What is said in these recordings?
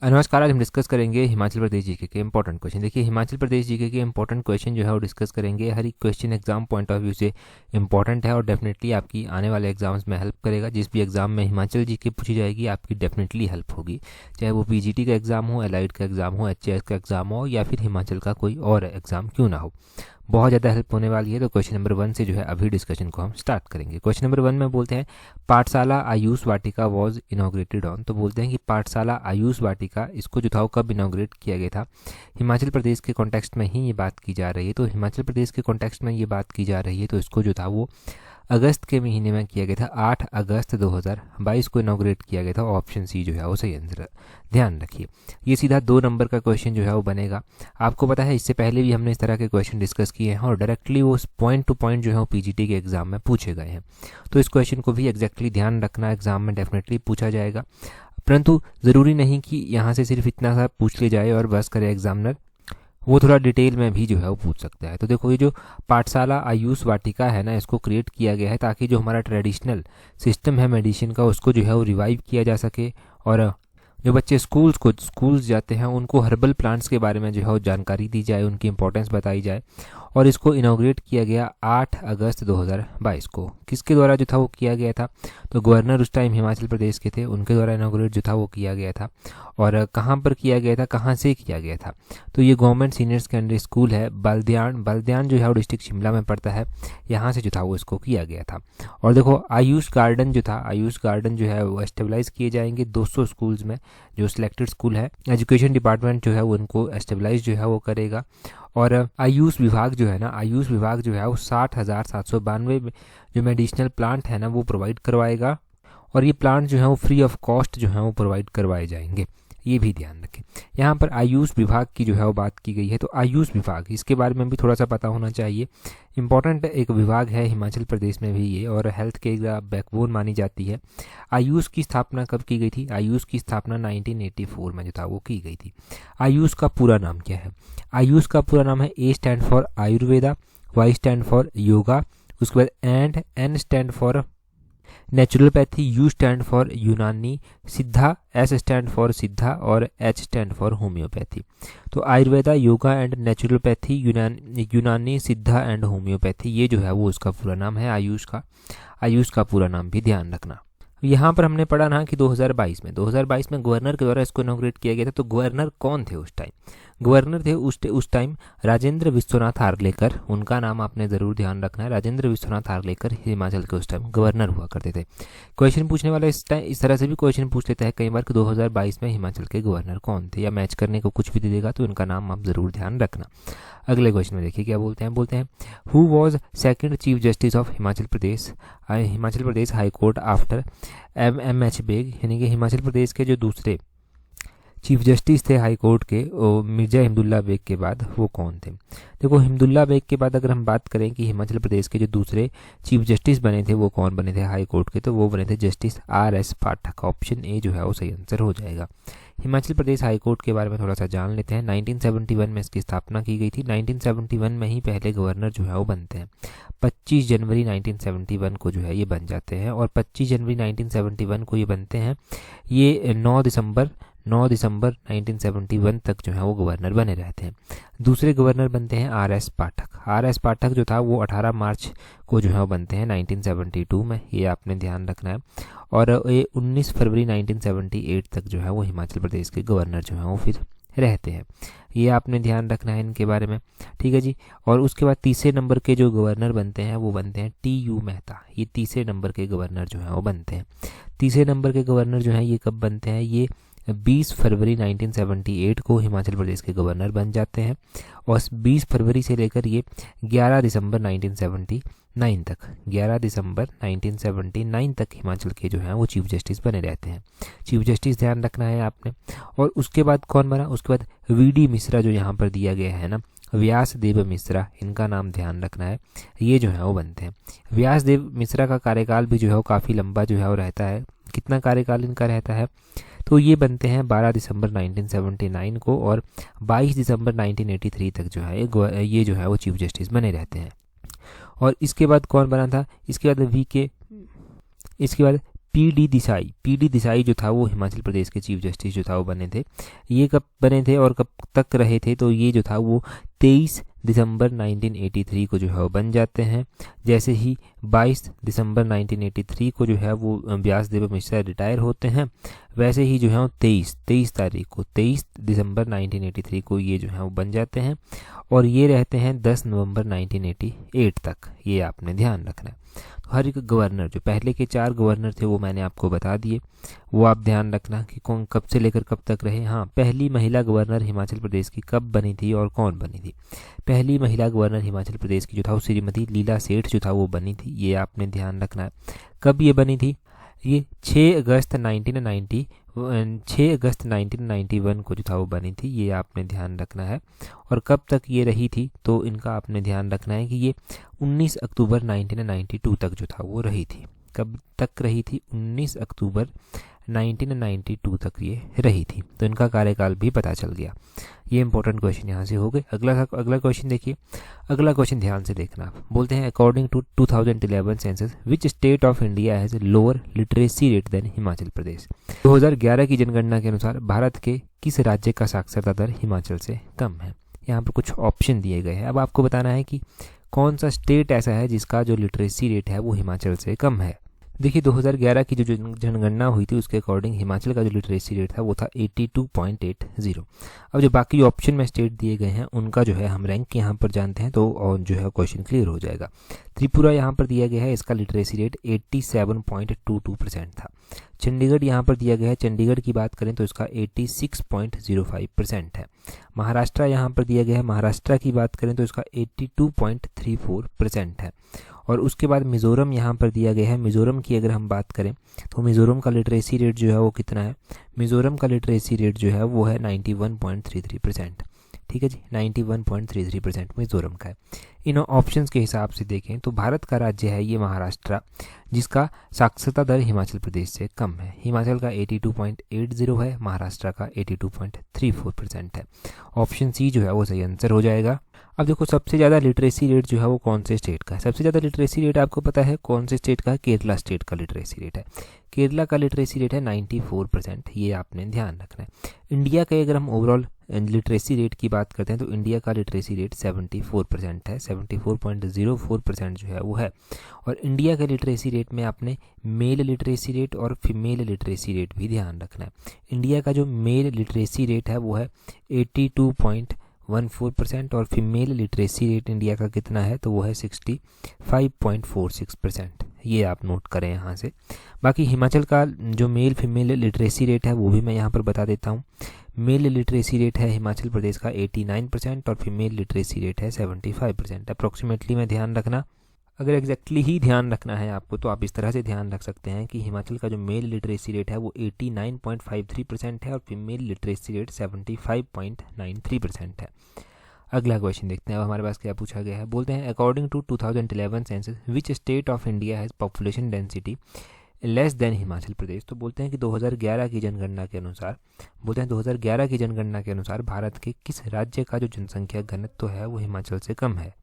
नमस्कार। आज हम डिस्कस करेंगे हिमाचल प्रदेश जीके के इंपॉर्टेंट क्वेश्चन। देखिए, हिमाचल प्रदेश जीके के इंपॉर्टेंट क्वेश्चन जो है वो डिस्कस करेंगे। हर एक question exam point of view से इंपॉर्टेंट है और डेफिनेटली आपकी आने वाले एग्जाम्स में हेल्प करेगा। जिस भी एग्जाम में हिमाचल जीके पूछी जाएगी आपकी डेफिनेटली हेल्प होगी, चाहे वो पीजीटी का एग्जाम हो, एलाइड का एग्जाम हो, एचएएस का एग्जाम हो या फिर हिमाचल का कोई और एग्जाम क्यों ना हो, बहुत ज़्यादा हेल्प होने वाली है। तो क्वेश्चन नंबर 1 से जो है अभी डिस्कशन को हम स्टार्ट करेंगे। क्वेश्चन नंबर 1 में बोलते हैं पाठशाला आयुष वाटिका वॉज इनॉग्रेटेड ऑन। तो बोलते हैं कि पाठशाला आयुष वाटिका, इसको जो था वो कब इनॉग्रेट किया गया था। हिमाचल प्रदेश के कॉन्टेक्स्ट में ही ये बात की जा रही है। तो हिमाचल प्रदेश के कॉन्टेक्स्ट में ये बात की जा रही है, तो इसको जो था वो अगस्त के महीने में किया गया था। 8 अगस्त 2022 को इनॉग्रेट किया गया था। ऑप्शन सी जो है वो सही आंसर। ध्यान रखिए, ये सीधा 2 नंबर का क्वेश्चन जो है वो बनेगा। आपको पता है इससे पहले भी हमने इस तरह के क्वेश्चन डिस्कस किए हैं और डायरेक्टली वो पॉइंट टू पॉइंट जो है वो पीजीटी के एग्जाम में पूछे गए हैं। तो इस क्वेश्चन को भी एग्जैक्टली ध्यान रखना, एग्जाम में डेफिनेटली पूछा जाएगा। परंतु ज़रूरी नहीं कि यहाँ से सिर्फ इतना सा पूछ ले जाए और बस करे एग्जामिनर, वो थोड़ा डिटेल में भी जो है वो पूछ सकता है। तो देखो, ये जो पाठशाला आयुष वाटिका है ना, इसको क्रिएट किया गया है ताकि जो हमारा ट्रेडिशनल सिस्टम है मेडिसिन का, उसको जो है वो रिवाइव किया जा सके और जो बच्चे स्कूल्स जाते हैं उनको हर्बल प्लांट्स के बारे में जो है वो जानकारी दी जाए, उनकी इंपॉर्टेंस बताई जाए। और इसको इनॉग्रेट किया गया 8 अगस्त 2022 को। किसके द्वारा जो था वो किया गया था, तो गवर्नर उस टाइम हिमाचल प्रदेश के थे, उनके द्वारा इनॉग्रेट जो था वो किया गया था। और कहाँ पर किया गया था, कहाँ से किया गया था, तो ये गवर्नमेंट सीनियर सेकेंडरी स्कूल है बल्दियान जो है वो डिस्ट्रिक्ट शिमला में पड़ता है, यहाँ से जो था वो इसको किया गया था। और देखो, आयुष गार्डन जो है वो एस्टेबलाइज किए जाएंगे 200 स्कूल्स में। जो सिलेक्टेड स्कूल है, एजुकेशन डिपार्टमेंट जो है वो उनको एस्टेबलाइज जो है वो करेगा। और आयुष विभाग जो है वो 60,792 जो मेडिसिनल प्लांट है ना वो प्रोवाइड करवाएगा। और ये प्लांट जो है वो फ्री ऑफ कॉस्ट जो है वो प्रोवाइड करवाए जाएंगे, ये भी ध्यान रखें। यहाँ पर आयुष विभाग की जो है वो बात की गई है। तो आयुष विभाग, इसके बारे में भी थोड़ा सा पता होना चाहिए। इंपॉर्टेंट एक विभाग है हिमाचल प्रदेश में भी ये, और हेल्थ के बैकबोन मानी जाती है। आयुष की स्थापना कब की गई थी, आयुष की स्थापना 1984 में जो था वो की गई थी। आयुष का पूरा नाम क्या है, आयुष का पूरा नाम है A stand for Ayurveda, Y stand for yoga, उसके बाद N stand for naturopathy, U stand for Unani, Siddha, S stand for सिद्धा और एच स्टैंड फॉर होम्योपैथी। तो आयुर्वेदा, योगा एंड नेचुरलपैथी, यूनानी, सिद्धा एंड होम्योपैथी, ये जो है वो उसका पूरा नाम है आयुष का पूरा नाम भी ध्यान रखना। यहाँ पर हमने पढ़ा ना कि 2022 में गवर्नर के द्वारा इसको इनॉग्रेट किया गया था। तो गवर्नर कौन थे उस टाइम, गवर्नर थे उस टाइम राजेंद्र विश्वनाथ आर्लेकर, उनका नाम आपने ज़रूर ध्यान रखना है। राजेंद्र विश्वनाथ आर्लेकर हिमाचल के उस टाइम गवर्नर हुआ करते थे। क्वेश्चन पूछने वाला इस तरह से भी क्वेश्चन पूछ लेता है कई बार कि 2022 में हिमाचल के गवर्नर कौन थे, या मैच करने को कुछ भी दे देगा तो इनका नाम आप ज़रूर ध्यान रखना। अगले क्वेश्चन में देखिए क्या बोलते हैं who was second chief justice of Himachal Pradesh high court after M H Beg, यानी कि हिमाचल प्रदेश के जो दूसरे चीफ जस्टिस थे हाई कोर्ट के मिर्जा हिमदुल्ला बेग के बाद, वो कौन थे। देखो, हिमदुल्ला बेग के बाद अगर हम बात करें कि हिमाचल प्रदेश के जो दूसरे चीफ जस्टिस बने थे वो कौन बने थे हाई कोर्ट के, तो वो बने थे justice RS Pathak. Option A जो है वो सही आंसर हो जाएगा। हिमाचल प्रदेश हाई कोर्ट के बारे में थोड़ा सा जान लेते हैं। 1971 में इसकी स्थापना की गई थी। 1971 में ही पहले गवर्नर जो है वो बनते हैं। 25 जनवरी 1971 को जो है ये बन जाते हैं, और 25 जनवरी 1971 को ये बनते हैं। ये 9 दिसंबर 1971 तक जो है वो गवर्नर बने रहते हैं। दूसरे गवर्नर बनते हैं RS पाठक जो था वो 18 मार्च को जो है वो बनते हैं 1972 में, ये आपने ध्यान रखना है। और ये 19 फरवरी 1978 तक जो है वो हिमाचल प्रदेश के गवर्नर जो है वो फिर रहते हैं, ये आपने ध्यान रखना है इनके बारे में, ठीक है जी। और उसके बाद तीसरे नंबर के जो गवर्नर बनते हैं वो बनते हैं TU मेहता, ये तीसरे नंबर के गवर्नर जो हैं वो बनते हैं। तीसरे नंबर के गवर्नर जो हैं ये कब बनते हैं, ये 20 फरवरी 1978 को हिमाचल प्रदेश के गवर्नर बन जाते हैं। और 20 फरवरी से लेकर ये 11 दिसंबर 1979 तक हिमाचल के जो हैं वो चीफ जस्टिस बने रहते हैं। चीफ जस्टिस ध्यान रखना है आपने। और उसके बाद कौन बना, उसके बाद VD मिश्रा जो यहाँ पर दिया गया है ना, व्यासदेव मिश्रा, इनका नाम ध्यान रखना है, ये जो है वो बनते हैं। व्यासदेव मिश्रा का कार्यकाल भी जो है वो काफ़ी लंबा जो है वो रहता है। कितना कार्यकाल इनका रहता है, तो ये बनते हैं 12 दिसंबर 1979 को, और 22 दिसंबर 1983 तक जो है ये जो है वो चीफ जस्टिस बने रहते हैं। और इसके बाद कौन बना था, इसके बाद पी डी देसाई जो था वो हिमाचल प्रदेश के चीफ जस्टिस जो था वो बने थे। ये कब बने थे और कब तक रहे थे, तो ये जो था वो 23 दिसंबर 1983 को जो है वो बन जाते हैं। जैसे ही 22 दिसंबर 1983 को जो है वो व्यासदेव मिश्रा रिटायर होते हैं, वैसे ही जो है वो 23 दिसंबर 1983 को ये जो है वो बन जाते हैं और ये रहते हैं 10 नवंबर 1988 तक। ये आपने ध्यान रखना है। तो हर एक गवर्नर, जो पहले के 4 गवर्नर थे वो मैंने आपको बता दिए, वो आप ध्यान रखना कि कौन कब से लेकर कब तक रहे। हाँ, पहली महिला गवर्नर हिमाचल प्रदेश की कब बनी थी और कौन बनी थी। पहली महिला गवर्नर हिमाचल प्रदेश की जो था वो श्रीमती लीला सेठ जो था वो बनी थी। ये आपने ध्यान रखना है। कब ये बनी थी, ये 6 अगस्त 1991 को जो था वो बनी थी। ये आपने ध्यान रखना है। और कब तक ये रही थी, तो इनका आपने ध्यान रखना है कि ये 19 अक्टूबर 1992 तक जो था वो रही थी। कब तक रही थी, 19 अक्टूबर 1992 तक ये रही थी। तो इनका कार्यकाल भी पता चल गया। ये इंपॉर्टेंट क्वेश्चन यहाँ से हो गए। अगला क्वेश्चन देखिए। अगला क्वेश्चन ध्यान से देखना आप। बोलते हैं according to 2011 census which state of India has lower literacy rate than Himachal Pradesh. 2011 की जनगणना के अनुसार भारत के किस राज्य का साक्षरता दर हिमाचल से कम है। यहाँ पर कुछ ऑप्शन दिए गए हैं। अब आपको बताना है कि कौन सा स्टेट ऐसा है जिसका जो लिटरेसी रेट है वो हिमाचल से कम है। देखिए 2011 की जो जनगणना हुई थी उसके अकॉर्डिंग हिमाचल का जो लिटरेसी रेट था वो था 82.80। अब जो बाकी ऑप्शन में स्टेट दिए गए हैं उनका जो है हम रैंक यहाँ पर जानते हैं, तो और जो है क्वेश्चन क्लियर हो जाएगा। त्रिपुरा यहाँ पर दिया गया है, इसका लिटरेसी रेट 87.22% था। चंडीगढ़ यहाँ पर दिया गया है, चंडीगढ़ की बात करें तो इसका 86.05% है। महाराष्ट्र यहाँ पर दिया गया है, महाराष्ट्र की बात करें तो इसका 82.34% है। और उसके बाद मिज़ोरम यहाँ पर दिया गया है। मिज़ोरम की अगर हम बात करें तो मिज़ोरम का लिटरेसी रेट जो है वो कितना है, मिज़ोरम का लिटरेसी रेट जो है वो है 91.33%। ठीक है जी, 91.33% मिज़ोरम का है। इन ऑप्शंस के हिसाब से देखें तो भारत का राज्य है ये महाराष्ट्र, जिसका साक्षरता दर हिमाचल प्रदेश से कम है। हिमाचल का 82.80 है, महाराष्ट्र का 82.34% है। ऑप्शन सी जो है वो सही आंसर हो जाएगा। अब देखो सबसे ज़्यादा लिटरेसी रेट जो है वो कौन से स्टेट का है। सबसे ज़्यादा लिटरेसी रेट आपको पता है कौन से स्टेट का है, केरला स्टेट का लिटरेसी रेट है। केरला का लिटरेसी रेट है 94%। ये आपने ध्यान रखना है। इंडिया के अगर हम ओवरऑल लिटरेसी रेट की बात करते हैं तो इंडिया का लिटरेसी रेट 74% है, 74.04% जो है वो है। और इंडिया के लिटरेसी रेट में आपने मेल लिटरेसी रेट और फीमेल लिटरेसी रेट भी ध्यान रखना है। इंडिया का जो मेल लिटरेसी रेट है वो है 82.14% और फीमेल लिटरेसी रेट इंडिया का कितना है, तो वो है 65.46%। ये आप नोट करें यहाँ से। बाकी हिमाचल का जो मेल फीमेल लिटरेसी रेट है वो भी मैं यहाँ पर बता देता हूँ। मेल लिटरेसी रेट है हिमाचल प्रदेश का 89% और फीमेल लिटरेसी रेट है 75%। अप्रॉक्सीमेटली में ध्यान रखना। अगर एग्जैक्टली ही ध्यान रखना है आपको तो आप इस तरह से ध्यान रख सकते हैं कि हिमाचल का जो मेल लिटरेसी रेट है वो 89.53% है और फीमेल लिटरेसी रेट 75.93% है। अगला क्वेश्चन देखते हैं अब हमारे पास क्या पूछा गया है। बोलते हैं according to 2011 census which state of India has population density less than Himachal Pradesh. तो बोलते हैं कि 2011 की जनगणना के अनुसार भारत के किस राज्य का जो जनसंख्या घनत्व है वो हिमाचल से कम है।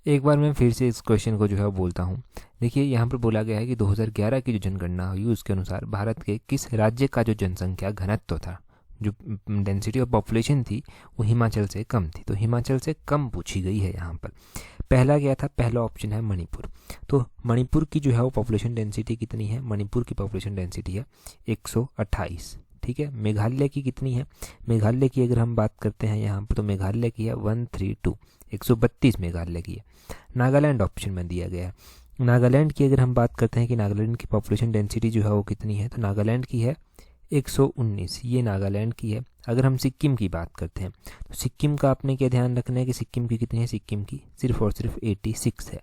एक बार मैं फिर से इस क्वेश्चन को जो है बोलता हूँ। देखिए यहाँ पर बोला गया है कि 2011 की जो जनगणना हुई उसके अनुसार भारत के किस राज्य का जो जनसंख्या घनत्व था, जो डेंसिटी ऑफ पॉपुलेशन थी वो हिमाचल से कम थी। तो हिमाचल से कम पूछी गई है यहाँ पर। पहला क्या था, पहला ऑप्शन है मणिपुर। तो मणिपुर की जो है वो पॉपुलेशन डेंसिटी कितनी है, मणिपुर की पॉपुलेशन डेंसिटी है 128। ठीक है। मेघालय की कितनी है, मेघालय की अगर हम बात करते हैं यहाँ पर तो मेघालय की है 132 मेघालय की है। नागालैंड ऑप्शन में दिया गया है। नागालैंड की अगर हम बात करते हैं कि नागालैंड की पॉपुलेशन डेंसिटी जो है वो कितनी है, तो नागालैंड की है 119। ये नागालैंड की है। अगर हम सिक्किम की बात करते हैं तो सिक्किम का आपने क्या ध्यान रखना है कि सिक्किम की कितनी है, सिक्किम की सिर्फ और सिर्फ 86 है।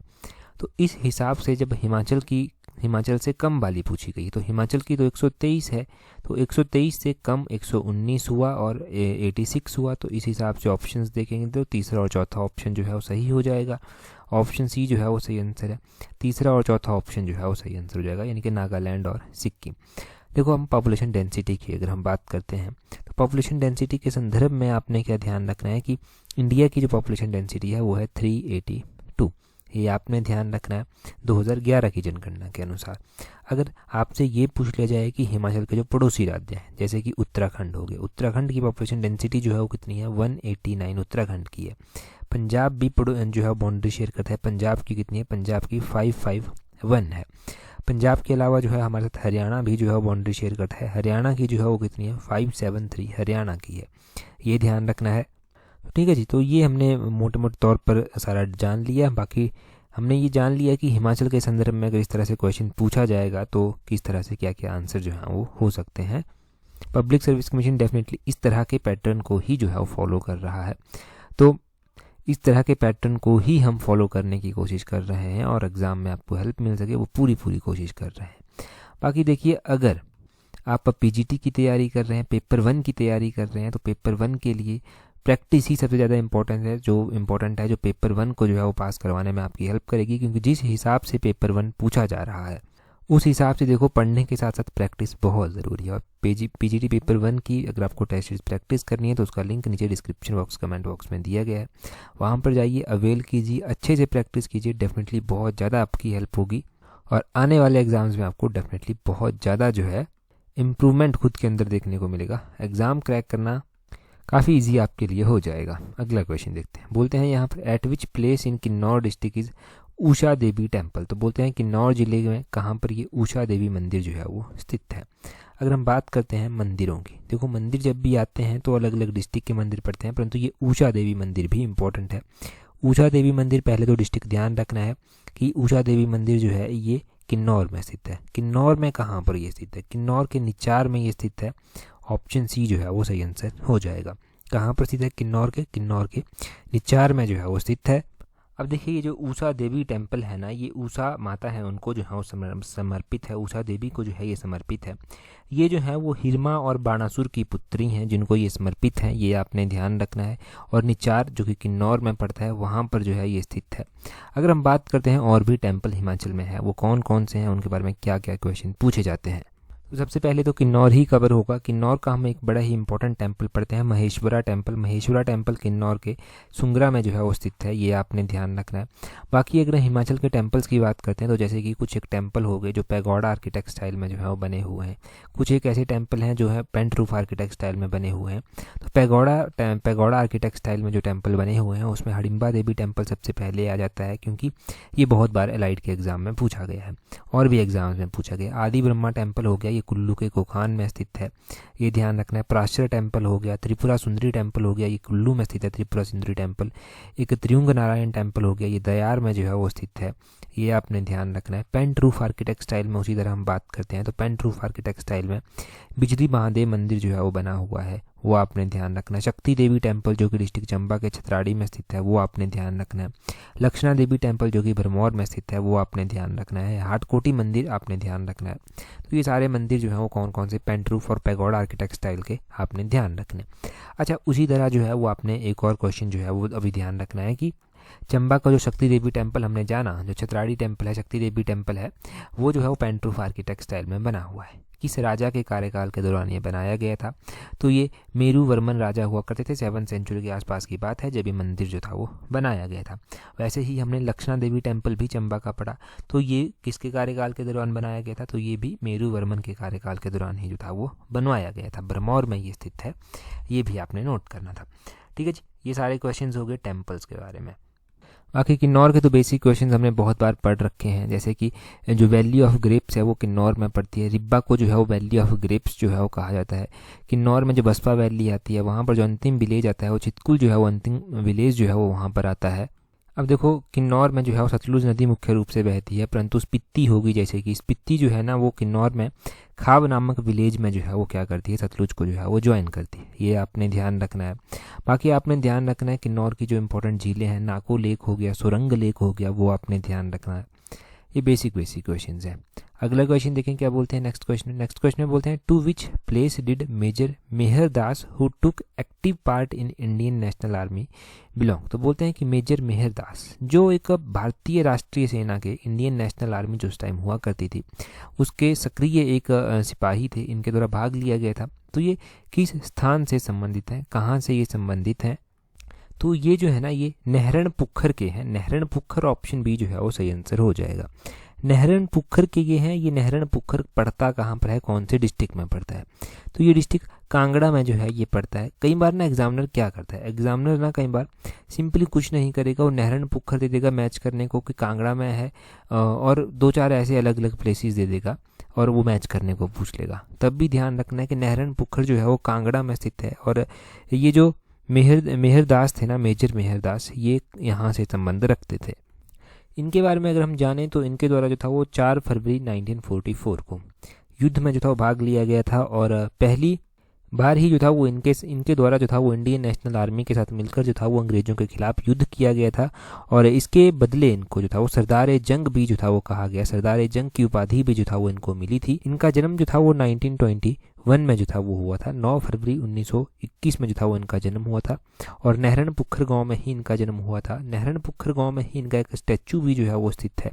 तो इस हिसाब से जब हिमाचल से कम वाली पूछी गई तो हिमाचल की तो 123 है, तो 123 से कम 119 हुआ और 86 हुआ। तो इस हिसाब से ऑप्शंस देखेंगे तो तीसरा और चौथा ऑप्शन जो है वो सही हो जाएगा। ऑप्शन सी जो है वो सही आंसर है। तीसरा और चौथा ऑप्शन जो है वो सही आंसर हो जाएगा, यानी कि नागालैंड और सिक्किम। देखो हम पॉपुलेशन डेंसिटी की अगर हम बात करते हैं तो पॉपुलेशन डेंसिटी के संदर्भ में आपने क्या ध्यान रखना है कि इंडिया की जो पॉपुलेशन डेंसिटी है वो है 382। ये आपने ध्यान रखना है 2011 की जनगणना के अनुसार। अगर आपसे ये पूछ लिया जाए कि हिमाचल के जो पड़ोसी राज्य हैं जैसे कि उत्तराखंड हो गए, उत्तराखंड की पॉपुलेशन डेंसिटी जो है वो कितनी है, 189 उत्तराखंड की है। पंजाब भी जो है बाउंड्री शेयर करता है, पंजाब की कितनी है, पंजाब की 551 है। पंजाब के अलावा जो है हमारे साथ हरियाणा भी जो है बाउंड्री शेयर करता है, हरियाणा की जो है वो कितनी है, 573 हरियाणा की है। ये ध्यान रखना है। ठीक है जी, तो ये हमने मोटे मोटे तौर पर सारा जान लिया। बाकी हमने ये जान लिया कि हिमाचल के संदर्भ में अगर इस तरह से क्वेश्चन पूछा जाएगा तो किस तरह से क्या क्या आंसर जो है वो हो सकते हैं। पब्लिक सर्विस कमीशन डेफिनेटली इस तरह के पैटर्न को ही जो है वो फॉलो कर रहा है। तो इस तरह के पैटर्न को ही हम फॉलो करने की कोशिश कर रहे हैं और एग्ज़ाम में आपको हेल्प मिल सके वो पूरी कोशिश कर रहे हैं। बाकी देखिए, अगर आप पीजीटी की तैयारी कर रहे हैं, पेपर 1 की तैयारी कर रहे हैं, तो पेपर 1 के लिए प्रैक्टिस ही सबसे ज़्यादा इंपॉर्टेंट है। जो पेपर 1 को जो है वो पास करवाने में आपकी हेल्प करेगी, क्योंकि जिस हिसाब से पेपर 1 पूछा जा रहा है उस हिसाब से देखो पढ़ने के साथ साथ प्रैक्टिस बहुत ज़रूरी है। और पीजीटी पेपर 1 की अगर आपको टेस्ट सीरीज प्रैक्टिस करनी है तो उसका लिंक नीचे डिस्क्रिप्शन बॉक्स कमेंट बॉक्स में दिया गया है, वहाँ पर जाइए, अवेल कीजिए, अच्छे से प्रैक्टिस कीजिए, डेफिनेटली बहुत ज़्यादा आपकी हेल्प होगी और आने वाले एग्ज़ाम्स में आपको डेफिनेटली बहुत ज़्यादा जो है इम्प्रूवमेंट खुद के अंदर देखने को मिलेगा। एग्ज़ाम क्रैक करना काफ़ी इजी आपके लिए हो जाएगा। अगला क्वेश्चन देखते हैं। बोलते हैं यहाँ पर eight which place in Kinnaur district is Usha Devi temple. तो बोलते हैं किन्नौर जिले में कहाँ पर ये उषा देवी मंदिर जो है वो स्थित है। अगर हम बात करते हैं मंदिरों की, देखो मंदिर जब भी आते हैं तो अलग अलग डिस्ट्रिक्ट के मंदिर पड़ते हैं, परंतु ये उषा देवी मंदिर भी इंपॉर्टेंट है। उषा देवी मंदिर, पहले तो डिस्ट्रिक्ट ध्यान रखना है कि उषा देवी मंदिर जो है ये किन्नौर में स्थित है। किन्नौर में कहाँ पर ये स्थित है, किन्नौर के निचार में ये स्थित है। ऑप्शन सी जो है वो सही आंसर हो जाएगा। कहाँ पर स्थित है, किन्नौर के निचार में जो है वो स्थित है। अब देखिए, ये जो उषा देवी टेम्पल है ना, ये उषा माता है उनको जो है वो समर्पित है, उषा देवी को जो है ये समर्पित है। ये जो है वो हिरमा और बाणासुर की पुत्री हैं जिनको ये समर्पित है, ये आपने ध्यान रखना है। और निचार जो कि किन्नौर में पड़ता है वहाँ पर जो है ये स्थित है। अगर हम बात करते हैं और भी टेम्पल हिमाचल में है, वो कौन कौन से हैं, उनके बारे में क्या क्या क्वेश्चन पूछे जाते हैं, तो सबसे पहले तो किन्नौर ही कवर होगा। किन्नौर का हम एक बड़ा ही इंपॉर्टेंट टेम्पल पढ़ते हैं, महेश्वरा टेम्पल। महेश्वरा टेम्पल किन्नौर के सुंगरा में जो है वो स्थित है, ये आपने ध्यान रखना है। बाकी अगर हिमाचल के टेम्पल्स की बात करते हैं तो जैसे कि कुछ एक टेम्पल हो गए जो पैगोडा आर्किटेक्ट स्टाइल में जो है वो बने हुए हैं, कुछ एक ऐसे टेम्पल हैं जो है पेंट रूफ आर्किटेक्ट स्टाइल में बने हुए हैं। तो पैगोडा आर्किटेक्ट स्टाइल में जो टेम्पल बने हुए हैं उसमें हडिम्बा देवी टेम्पल सबसे पहले आ जाता है, क्योंकि ये बहुत बार एलाइड के एग्जाम में पूछा गया है और भी एग्जाम्स में पूछा गया। आदि ब्रह्मा टेम्पल हो गया, ये कुल्लू के कोखान में स्थित है, ये ध्यान रखना है। प्राश्चर टेम्पल हो गया, त्रिपुरा सुंदरी टेम्पल हो गया, ये कुल्लू में स्थित है, त्रिपुरा सुंदरी टेम्पल। एक त्रियुंग नारायण टेम्पल हो गया, ये दयार में जो है वो स्थित है, ये आपने ध्यान रखना है। पेंट रूफ आर्किटेक्ट स्टाइल में उसी तरह हम बात करते हैं तो पेंट रूफ आर्किटेक्ट स्टाइल में बिजली महादेव मंदिर जो है वो बना हुआ है, वो आपने ध्यान रखना है। शक्ति देवी टेम्पल जो कि डिस्ट्रिक्ट चंबा के छतराड़ी में स्थित है, वो आपने ध्यान रखना है। लक्षणा देवी टेम्पल जो कि भरमौर में स्थित है, वो आपने ध्यान रखना है। हाटकोटी मंदिर आपने ध्यान रखना है। तो ये सारे मंदिर जो है वो कौन कौन से पेंट रूफ और पैगोडा आर्किटेक्ट स्टाइल के आपने ध्यान रखने। अच्छा, उसी तरह जो है वो आपने एक और क्वेश्चन जो है वो अभी ध्यान रखना है कि चंबा का जो शक्ति देवी टेम्पल हमने जाना, जो छतराड़ी टेम्पल है, शक्ति देवी टेम्पल है, वो जो है वो पेंट रूफ आर्किटेक्ट स्टाइल में बना हुआ है। किस राजा के कार्यकाल के दौरान ये बनाया गया था, तो ये मेरू वर्मन राजा हुआ करते थे। 7वीं सेंचुरी के आसपास की बात है जब ये मंदिर जो था वो बनाया गया था। वैसे ही हमने लक्षणा देवी टेम्पल भी चंबा का पढ़ा, तो ये किसके कार्यकाल के दौरान बनाया गया था, तो ये भी मेरू वर्मन के कार्यकाल के दौरान ही जो था वो बनवाया गया था। भरमौर में ये स्थित है, ये भी आपने नोट करना था। ठीक है जी, ये सारे क्वेश्चन हो गए टेम्पल्स के बारे में। बाकी किन्नौर के तो बेसिक क्वेश्चंस हमने बहुत बार पढ़ रखे हैं, जैसे कि जो वैली ऑफ ग्रेप्स है वो किन्नौर में पड़ती है। रिब्बा को जो है वो वैली ऑफ ग्रेप्स जो है वो कहा जाता है। किन्नौर में जो बसपा वैली आती है वहाँ पर जो अंतिम विलेज आता है वो चितकुल जो है वो अंतिम विलेज जो है वो वहाँ पर आता है। अब देखो, किन्नौर में जो है वो सतलुज नदी मुख्य रूप से बहती है, परंतु स्पीति होगी, जैसे कि स्पीति जो है ना वो किन्नौर में खाब नामक विलेज में जो है वो क्या करती है, सतलुज को जो है वो ज्वाइन करती है, ये आपने ध्यान रखना है। बाकी आपने ध्यान रखना है किन्नौर की जो इंपॉर्टेंट झीलें हैं, नाको लेक हो गया, सुरंग लेक हो गया, वो आपने ध्यान रखना है। ये बेसिक क्वेश्चन हैं। अगला क्वेश्चन देखें क्या बोलते हैं। नेक्स्ट क्वेश्चन में बोलते हैं to which place did major Mehar Das who took active part in Indian National Army belong. तो बोलते हैं कि मेजर मेहर दास जो एक भारतीय राष्ट्रीय सेना के, इंडियन नेशनल आर्मी जो उस टाइम हुआ करती थी, उसके सक्रिय एक सिपाही थे, इनके द्वारा भाग लिया गया था। तो ये किस स्थान से संबंधित है, कहाँ से ये संबंधित हैं, तो ये जो है ना ये नहरण-पुखर के हैं, नहरण-पुखर ऑप्शन बी जो है वो सही आंसर हो जाएगा। नहरण-पुखर के ये हैं, ये नहरण-पुखर पड़ता कहाँ पर है, कौन से डिस्ट्रिक्ट में पड़ता है, तो ये डिस्ट्रिक्ट कांगड़ा में जो है ये पड़ता है। कई बार ना एग्जामिनर क्या करता है, एग्जामिनर ना कई बार सिंपली कुछ नहीं करेगा, वो नहरण-पुखर दे देगा मैच करने को कि कांगड़ा में है, और 2-4 ऐसे अलग अलग प्लेसेस दे देगा और वो मैच करने को पूछ लेगा। तब भी ध्यान रखना है कि नहरण-पुखर जो है वो कांगड़ा में स्थित है, और ये जो मेहरदास थे ना, मेजर मेहरदास, ये यहाँ से संबंध रखते थे। इनके बारे में अगर हम जानें तो इनके द्वारा जो था वो 4 फरवरी 1944 को युद्ध में जो था वो भाग लिया गया था, और पहली बार ही जो था वो इनके द्वारा जो था वो इंडियन नेशनल आर्मी के साथ मिलकर जो था वो अंग्रेज़ों के खिलाफ युद्ध किया गया था, और इसके बदले इनको जो था वो सरदार जंग भी जो था वो कहा गया, सरदार जंग की उपाधि भी जो था वो इनको मिली थी। इनका जन्म जो था वो 1921 में जो था वो हुआ था, 9 फरवरी 1921 में जो था वो इनका जन्म हुआ था, और नहरण-पुखर गाँव में ही इनका जन्म हुआ था। नहरण-पुखर गाँव में ही इनका एक स्टैचू भी जो है वो स्थित है,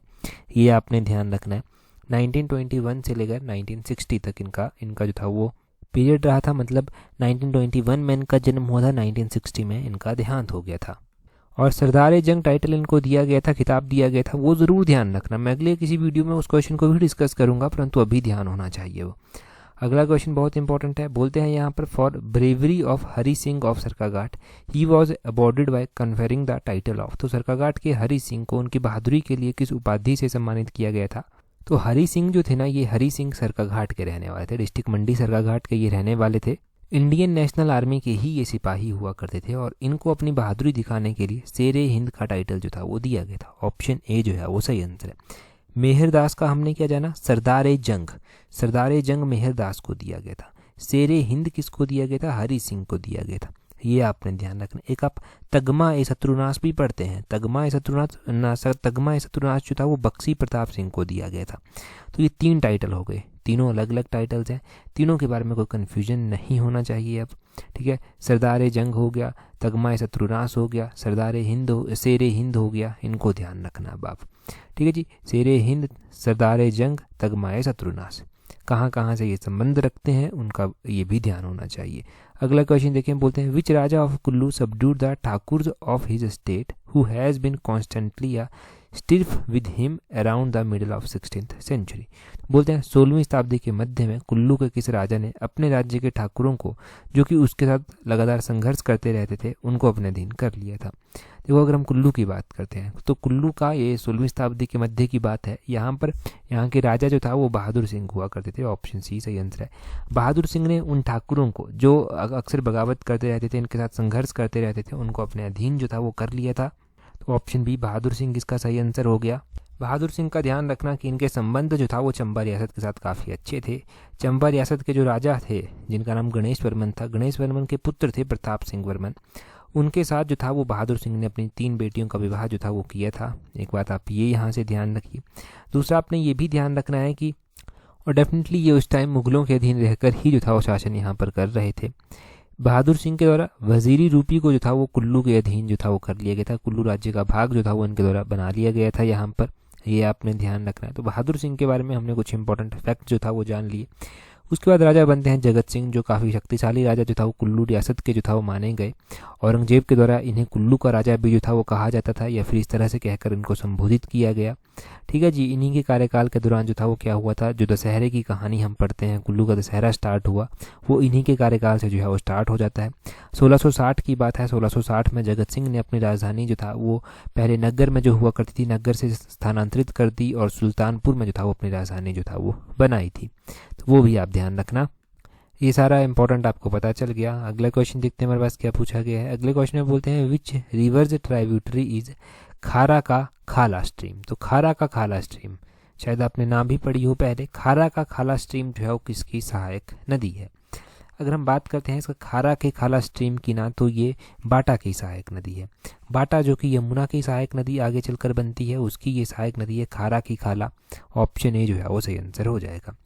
ये आपने ध्यान रखना है। 1921 से लेकर 1960 तक इनका जो था वो पीरियड रहा था, मतलब 1921 में इनका जन्म हुआ था, 1960 में इनका देहांत हो गया था। और सरदार जंग टाइटल इनको दिया गया था, खिताब दिया गया था, वो ज़रूर ध्यान रखना। मैं अगले किसी वीडियो में उस क्वेश्चन को भी डिस्कस करूंगा, परंतु अभी ध्यान होना चाहिए वो। अगला क्वेश्चन बहुत इंपॉर्टेंट है, बोलते हैं यहाँ पर for bravery of Hari Singh of Sarkaghat he was awarded by conferring the title of. तो सरकाघाट के हरि सिंह को उनकी बहादुरी के लिए किस उपाधि से सम्मानित किया गया था? तो हरि सिंह जो थे ना, ये हरि सिंह सरकाघाट के रहने वाले थे, डिस्ट्रिक्ट मंडी सरकाघाट के ये रहने वाले थे। इंडियन नेशनल आर्मी के ही ये सिपाही हुआ करते थे, और इनको अपनी बहादुरी दिखाने के लिए शेरे हिंद का टाइटल जो था वो दिया गया था। ऑप्शन ए जो है वो सही आंसर है। मेहरदास का हमने क्या जाना, सरदार जंग मेहरदास को दिया गया था। शेरे हिंद किसको दिया गया था? हरि सिंह को दिया गया था, ये आपने ध्यान रखना। एक आप तगमा ए शत्रुनाश भी पढ़ते हैं, तगमा ए शत्रुनाश जो था वो बक्सी प्रताप सिंह को दिया गया था। तो ये 3 टाइटल हो गए, तीनों अलग अलग टाइटल्स हैं, तीनों के बारे में कोई कन्फ्यूजन नहीं होना चाहिए अब, ठीक है। सरदार जंग हो गया, तगमा ए शत्रुनाश हो गया, शेरे हिंद हो गया, इनको ध्यान रखना अब आप, ठीक है जी। शेरे हिंद, सरदार जंग, तगमा ए शत्रुनाश, कहाँ कहाँ से ये संबंध रखते हैं उनका ये भी ध्यान होना चाहिए। अगला क्वेश्चन देखें, बोलते हैं which raja of Kullu subdued the Thakurs of his state who has been constantly stiff with him around the middle of 16th century. बोलते हैं 16वीं शताब्दी के मध्य में कुल्लू के किस राजा ने अपने राज्य के ठाकुरों को, जो कि उसके साथ लगातार संघर्ष करते रहते थे, उनको अपने अधीन कर लिया था। देखो अगर हम कुल्लू की बात करते हैं तो कुल्लू का ये 16वीं शताब्दी के मध्य की बात है। यहाँ के राजा जो था वो बहादुर सिंह हुआ करते थे, ऑप्शन सी सही आंसर है। बहादुर सिंह ने उन ठाकुरों को जो अक्सर बगावत करते रहते थे, इनके साथ संघर्ष करते रहते थे, उनको अपने अधीन जो था वो कर लिया था। तो ऑप्शन बी बहादुर सिंह इसका सही आंसर हो गया। बहादुर सिंह का ध्यान रखना कि इनके संबंध जो था वो चंबा रियासत के साथ काफ़ी अच्छे थे। चंबा रियासत के जो राजा थे जिनका नाम गणेश वर्मन था, गणेश वर्मन के पुत्र थे प्रताप सिंह वर्मन, उनके साथ जो था वो बहादुर सिंह ने अपनी 3 बेटियों का विवाह जो था वो किया था। एक बात आप ये यहाँ से ध्यान रखिए। दूसरा आपने ये भी ध्यान रखना है कि और डेफिनेटली ये उस टाइम मुगलों के अधीन रहकर ही जो था वो शासन यहाँ पर कर रहे थे। बहादुर सिंह के द्वारा वजीरी रूपी को जो था वो कुल्लू के अधीन जो था वो कर लिया गया था, कुल्लू राज्य का भाग जो था वो इनके द्वारा बना लिया गया था यहाँ पर, ये आपने ध्यान रखना है। तो बहादुर सिंह के बारे में हमने कुछ इंपॉर्टेंट फैक्ट जो था वो जान लिए। उसके बाद राजा बनते हैं जगत सिंह, जो काफ़ी शक्तिशाली राजा जो था वो कुल्लू रियासत के जो था वो माने गए। औरंगजेब के द्वारा इन्हें कुल्लू का राजा भी जो था वो कहा जाता था, या फिर इस तरह से कहकर इनको संबोधित किया गया, ठीक है जी। इन्हीं के कार्यकाल के दौरान जो था वो क्या हुआ था, जो दशहरे की कहानी हम पढ़ते हैं, कुल्लू का दशहरा स्टार्ट हुआ, वो इन्हीं के कार्यकाल से जो है वो स्टार्ट हो जाता है। 1660 की बात है, 1660 में जगत सिंह ने अपनी राजधानी जो था वो पहले नग्गर में जो हुआ करती थी, नग्गर से स्थानांतरित कर दी और सुल्तानपुर में जो था वो अपनी राजधानी जो था वो बनाई थी। तो वो भी आप ध्यान रखना। ये सारा इंपॉर्टेंट आपको पता चल गया। अगला क्वेश्चन देखते हैं हमारे पास क्या पूछा गया है। अगले क्वेश्चन में बोलते हैं विच रिवर्स ट्राइब्यूटरी इज खारा का खाला स्ट्रीम। तो खारा का खाला स्ट्रीम शायद आपने नाम भी पढ़ी हो पहले। खारा का खाला स्ट्रीम जो है वो किसकी सहायक नदी है? अगर हम बात करते हैं इसका खारा के खाला स्ट्रीम की ना, तो ये बाटा की सहायक नदी है। बाटा जो कि यमुना की सहायक नदी आगे चलकर बनती है, उसकी ये सहायक नदी है खारा की खाला। ऑप्शन ए जो है वो सही आंसर हो जाएगा।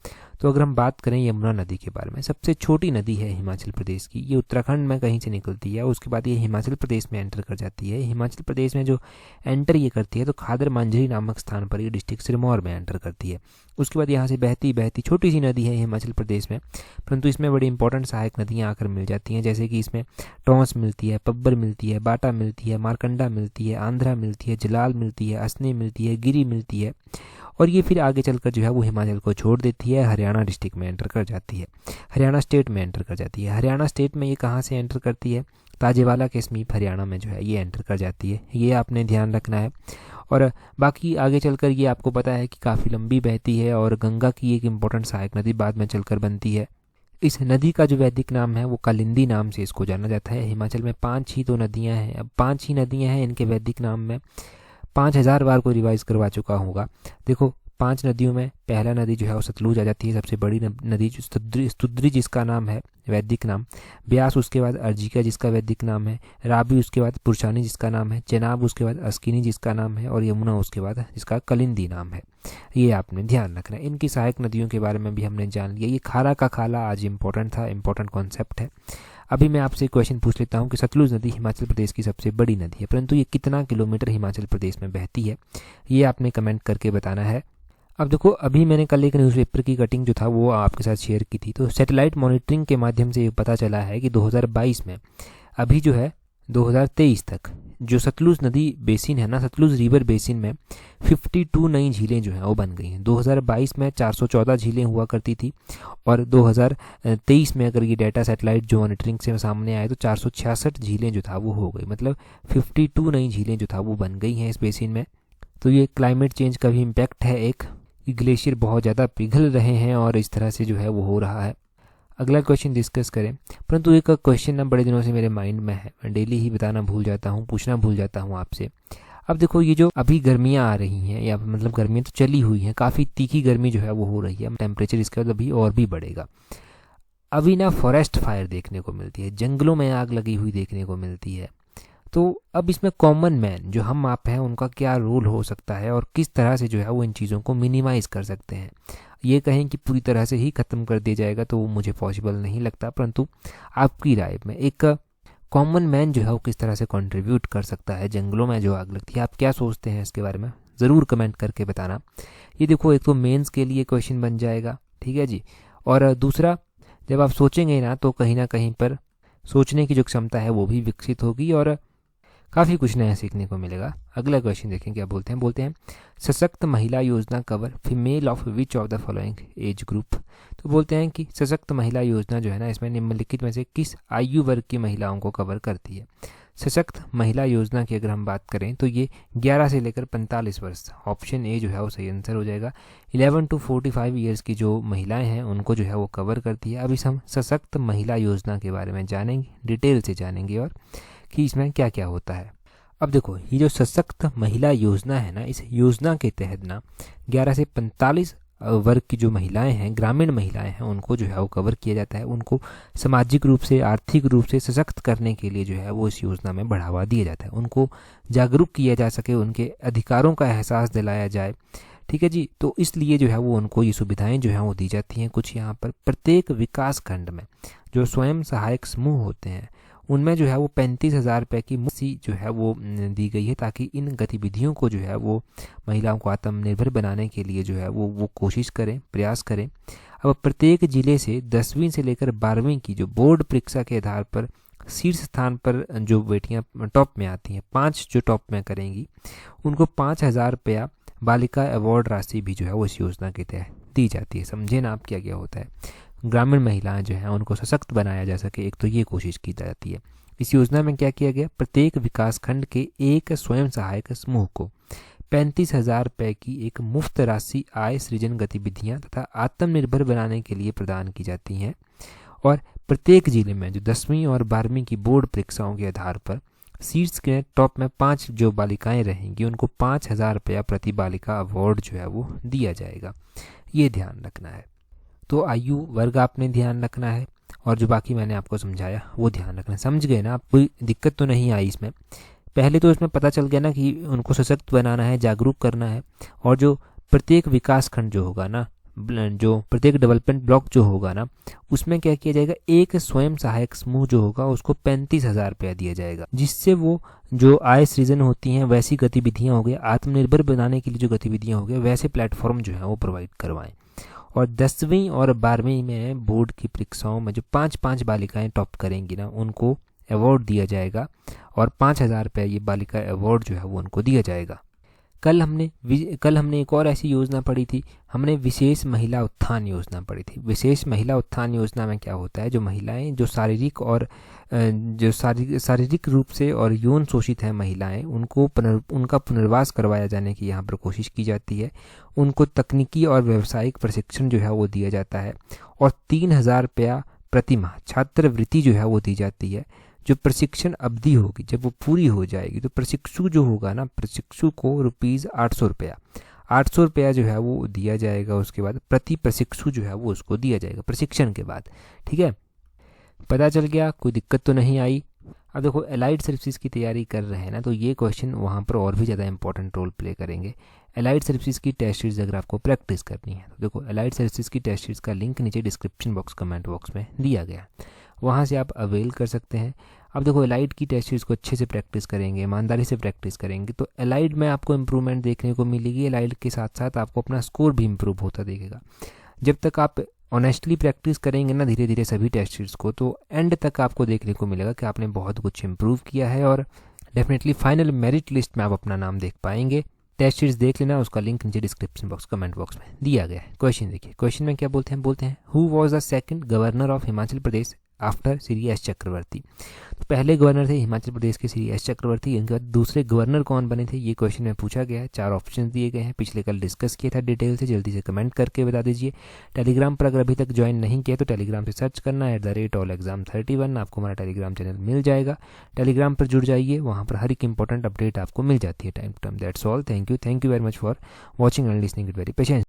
तो अगर हम बात करें यमुना नदी के बारे में, सबसे छोटी नदी है हिमाचल प्रदेश की, ये उत्तराखंड में कहीं से निकलती है, उसके बाद ये हिमाचल प्रदेश में एंटर कर जाती है। हिमाचल प्रदेश में जो एंटर ये करती है तो खादर मांझरी नामक स्थान पर ये डिस्ट्रिक्ट सिरमौर में एंटर करती है। उसके बाद यहाँ से बहती बहती छोटी सी नदी है हिमाचल प्रदेश में, परंतु इसमें बड़ी इंपॉर्टेंट सहायक नदियाँ आकर मिल जाती हैं, जैसे कि इसमें टॉन्स मिलती है, पब्बर मिलती है, बाटा मिलती है, मारकंडा मिलती है, आंध्रा मिलती है, जलाल मिलती है, असने मिलती है, गिरी मिलती है, और ये फिर आगे चलकर जो है वो हिमाचल को छोड़ देती है, हरियाणा डिस्ट्रिक्ट में एंटर कर जाती है, हरियाणा स्टेट में एंटर कर जाती है। हरियाणा स्टेट में ये कहाँ से एंटर करती है, ताजेवाला के समीप हरियाणा में जो है ये एंटर कर जाती है, ये आपने ध्यान रखना है। और बाकी आगे चलकर ये आपको पता है कि काफ़ी लंबी बहती है और गंगा की एक इम्पोर्टेंट सहायक नदी बाद में चलकर बनती है। इस नदी का जो वैदिक नाम है वो कालिंदी नाम से इसको जाना जाता है। हिमाचल में 5 ही तो नदियाँ हैं, अब 5 ही नदियाँ हैं, इनके वैदिक नाम में 5000 बार को रिवाइज करवा चुका होगा। देखो 5 नदियों में पहला नदी जो है वो सतलुज आ जाती है, सबसे बड़ी नदी जो स्तुद्री जिसका नाम है वैदिक नाम, ब्यास उसके बाद अर्जिका जिसका वैदिक नाम है, राबी उसके बाद पुरुषानी जिसका नाम है, चेनाब उसके बाद अस्किनी जिसका नाम है, और यमुना उसके बाद जिसका कलिंदी नाम है। ये आपने ध्यान रखना है। इनकी सहायक नदियों के बारे में भी हमने जान लिया। ये खारा का खाला आज इंपॉर्टेंट था, इंपॉर्टेंट कॉन्सेप्ट है। अभी मैं आपसे क्वेश्चन पूछ लेता हूँ कि सतलुज नदी हिमाचल प्रदेश की सबसे बड़ी नदी है, परंतु ये कितना किलोमीटर हिमाचल प्रदेश में बहती है, ये आपने कमेंट करके बताना है। अब देखो अभी मैंने कल एक न्यूज़पेपर की कटिंग जो था वो आपके साथ शेयर की थी, तो सैटेलाइट मॉनिटरिंग के माध्यम से ये पता चला है कि 2022 में अभी जो है 2023 तक जो सतलुज नदी बेसिन है ना, सतलुज रिवर बेसिन में 52 नई झीलें जो हैं वो बन गई हैं। 2022 में 414 झीलें हुआ करती थी और 2023 में अगर ये डाटा सैटेलाइट जो मॉनिटरिंग से सामने आए तो 466 झीलें जो था वो हो गई, मतलब 52 नई झीलें जो था वो बन गई हैं इस बेसिन में। तो ये क्लाइमेट चेंज का भी इम्पैक्ट है एक, ग्लेशियर बहुत ज़्यादा पिघल रहे हैं और इस तरह से जो है वो हो रहा है। अगला क्वेश्चन डिस्कस करें, परंतु एक क्वेश्चन ना बड़े दिनों से मेरे माइंड में है, मैं डेली ही बताना भूल जाता हूँ, पूछना भूल जाता हूँ आपसे। अब देखो ये जो अभी गर्मियाँ आ रही हैं, या मतलब गर्मियाँ तो चली हुई हैं, काफ़ी तीखी गर्मी जो है वो हो रही है, टेम्परेचर इसके बाद अभी और भी बढ़ेगा। अभी ना फॉरेस्ट फायर देखने को मिलती है, जंगलों में आग लगी हुई देखने को मिलती है। तो अब इसमें कॉमन मैन जो हम आप हैं उनका क्या रोल हो सकता है और किस तरह से जो है वो इन चीज़ों को मिनिमाइज़ कर सकते हैं। ये कहें कि पूरी तरह से ही ख़त्म कर दिया जाएगा तो वो मुझे पॉसिबल नहीं लगता, परंतु आपकी राय में एक कॉमन मैन जो है वो किस तरह से कंट्रीब्यूट कर सकता है जंगलों में जो आग लगती है, आप क्या सोचते हैं इसके बारे में ज़रूर कमेंट करके बताना। ये देखो एक तो मेंस के लिए क्वेश्चन बन जाएगा, ठीक है जी, और दूसरा जब आप सोचेंगे ना तो कहीं ना कहीं पर सोचने की जो क्षमता है वो भी विकसित होगी और काफ़ी कुछ नया सीखने को मिलेगा। अगला क्वेश्चन देखें क्या बोलते हैं सशक्त महिला योजना cover female of which of the following age group. तो बोलते हैं कि सशक्त महिला योजना जो है ना इसमें निम्नलिखित में से किस आयु वर्ग की महिलाओं को कवर करती है। सशक्त महिला योजना की अगर हम बात करें तो ये 11 से लेकर 45 वर्ष, ऑप्शन ए जो है वो सही आंसर हो जाएगा। 11 to 45 ईयर्स की जो महिलाएं हैं उनको जो है वो कवर करती है। अभी हम सशक्त महिला योजना के बारे में जानेंगे, डिटेल से जानेंगे और कि इसमें क्या क्या होता है। अब देखो ये जो सशक्त महिला योजना है ना, इस योजना के तहत ना 11 से 45 वर्ग की जो महिलाएं हैं, ग्रामीण महिलाएं हैं, उनको जो है वो कवर किया जाता है। उनको सामाजिक रूप से आर्थिक रूप से सशक्त करने के लिए जो है वो इस योजना में बढ़ावा दिया जाता है। उनको जागरूक किया जा सके, उनके अधिकारों का एहसास दिलाया जाए, ठीक है जी। तो इसलिए जो है वो उनको ये सुविधाएं जो हैं वो दी जाती हैं। कुछ यहाँ पर प्रत्येक विकास खंड में जो स्वयं सहायक समूह होते हैं उनमें जो है वो 35,000 रुपये की मुफ्त जो है वो दी गई है, ताकि इन गतिविधियों को जो है वो महिलाओं को आत्मनिर्भर बनाने के लिए जो है वो कोशिश करें, प्रयास करें। अब प्रत्येक जिले से 10वीं से लेकर 12वीं की जो बोर्ड परीक्षा के आधार पर शीर्ष स्थान पर जो बेटियां टॉप में आती हैं, 5 जो टॉप में करेंगी उनको 5,000 रुपया बालिका अवार्ड राशि भी जो है वो इस योजना के तहत दी जाती है। समझे ना आप क्या क्या होता है। ग्रामीण महिलाएं जो हैं उनको सशक्त बनाया जा सके, एक तो ये कोशिश की जाती है। इस योजना में क्या किया गया, प्रत्येक विकास खंड के एक स्वयं सहायक समूह को 35,000 रुपये की एक मुफ्त राशि आय सृजन गतिविधियां तथा आत्मनिर्भर बनाने के लिए प्रदान की जाती हैं। और प्रत्येक जिले में जो 10वीं और 12वीं की बोर्ड परीक्षाओं के आधार पर शीर्ष के टॉप में 5 जो बालिकाएं रहेंगी उनको 5,000 रुपया प्रति बालिका अवार्ड जो है वो दिया जाएगा। ये ध्यान रखना है। तो आयु वर्ग आपने ध्यान रखना है और जो बाकी मैंने आपको समझाया वो ध्यान रखना है। समझ गए ना आप, कोई दिक्कत तो नहीं आई इसमें। पहले तो इसमें पता चल गया ना कि उनको सशक्त बनाना है, जागरूक करना है, और जो प्रत्येक विकास खंड जो होगा ना जो प्रत्येक डेवलपमेंट ब्लॉक जो होगा ना, उसमें क्या किया जाएगा, एक स्वयं सहायक समूह जो होगा उसको 35,000 रुपया दिया जाएगा, जिससे वो जो आय सृजन होती हैं वैसी गतिविधियां हो गई, आत्मनिर्भर बनाने के लिए जो गतिविधियां हो गई वैसे प्लेटफॉर्म जो है वो प्रोवाइड करवाएं। और 10वीं और 12वीं में बोर्ड की परीक्षाओं में जो 5 बालिकाएं टॉप करेंगी ना, उनको अवार्ड दिया जाएगा और 5,000 रुपये ये बालिका अवार्ड जो है वो उनको दिया जाएगा। कल हमने एक और ऐसी योजना पढ़ी थी, हमने विशेष महिला उत्थान योजना पढ़ी थी। विशेष महिला उत्थान योजना में क्या होता है, जो महिलाएं जो शारीरिक रूप से और यौन शोषित हैं महिलाएं, उनका पुनर्वास करवाया जाने की यहाँ पर कोशिश की जाती है। उनको तकनीकी और व्यावसायिक प्रशिक्षण जो है वो दिया जाता है और 3,000 रुपया प्रतिमाह छात्रवृत्ति जो है वो दी जाती है। जो प्रशिक्षण अवधि होगी जब वो पूरी हो जाएगी तो प्रशिक्षु जो होगा ना, प्रशिक्षु को ₹800 जो है वो दिया जाएगा। उसके बाद प्रति प्रशिक्षु जो है वो उसको दिया जाएगा प्रशिक्षण के बाद। ठीक है, पता चल गया, कोई दिक्कत तो नहीं आई। अब देखो एलाइड सर्विसेज की तैयारी कर रहे हैं ना, तो ये क्वेश्चन वहाँ पर और भी ज़्यादा इंपॉर्टेंट रोल प्ले करेंगे। एलाइड सर्विसेज की टेस्ट सीरीज अगर आपको प्रैक्टिस करनी है तो देखो एलाइड सर्विसेज की टेस्ट सीरीज का लिंक नीचे डिस्क्रिप्शन बॉक्स कमेंट बॉक्स में दिया गया, वहाँ से आप अवेल कर सकते हैं। अब देखो एलाइड की टेस्ट सीरीज को अच्छे से प्रैक्टिस करेंगे, ईमानदारी से प्रैक्टिस करेंगे तो एलाइड में आपको इम्प्रूवमेंट देखने को मिलेगी। एलाइड के साथ साथ आपको अपना स्कोर भी इम्प्रूव होता दिखेगा। जब तक आप ऑनेस्टली प्रैक्टिस करेंगे ना धीरे धीरे सभी टेस्ट सीरीज को, तो एंड तक आपको देखने को मिलेगा कि आपने बहुत कुछ इम्प्रूव किया है और डेफिनेटली फाइनल मेरिट लिस्ट में आप अपना नाम देख पाएंगे। टेस्ट सीरीज देख लेना, उसका लिंक नीचे डिस्क्रिप्शन बॉक्स कमेंट बॉक्स में दिया गया है। क्वेश्चन देखिए, क्वेश्चन में क्या बोलते हैं who was the second governor of Himachal Pradesh after Shri S Chakravarti. तो पहले गवर्नर थे हिमाचल प्रदेश के श्री एस चक्रवर्ती, इनके बाद दूसरे गवर्नर कौन बने थे, ये क्वेश्चन में पूछा गया है। 4 ऑप्शन दिए गए हैं, पिछले कल डिस्कस किया था डिटेल से, जल्दी से कमेंट करके बता दीजिए। टेलीग्राम पर अगर अभी तक ज्वाइन नहीं किया तो टेलीग्राम से सर्च करना @allexam31, आपको हमारा टेलीग्राम चैनल मिल जाएगा। टेलीग्राम पर जुड़ जाइए, वहाँ पर हर एक इंपॉर्टेंट अपडेट आपको मिल जाती है time to time. That's all, thank you very much for watching and listening it very patience.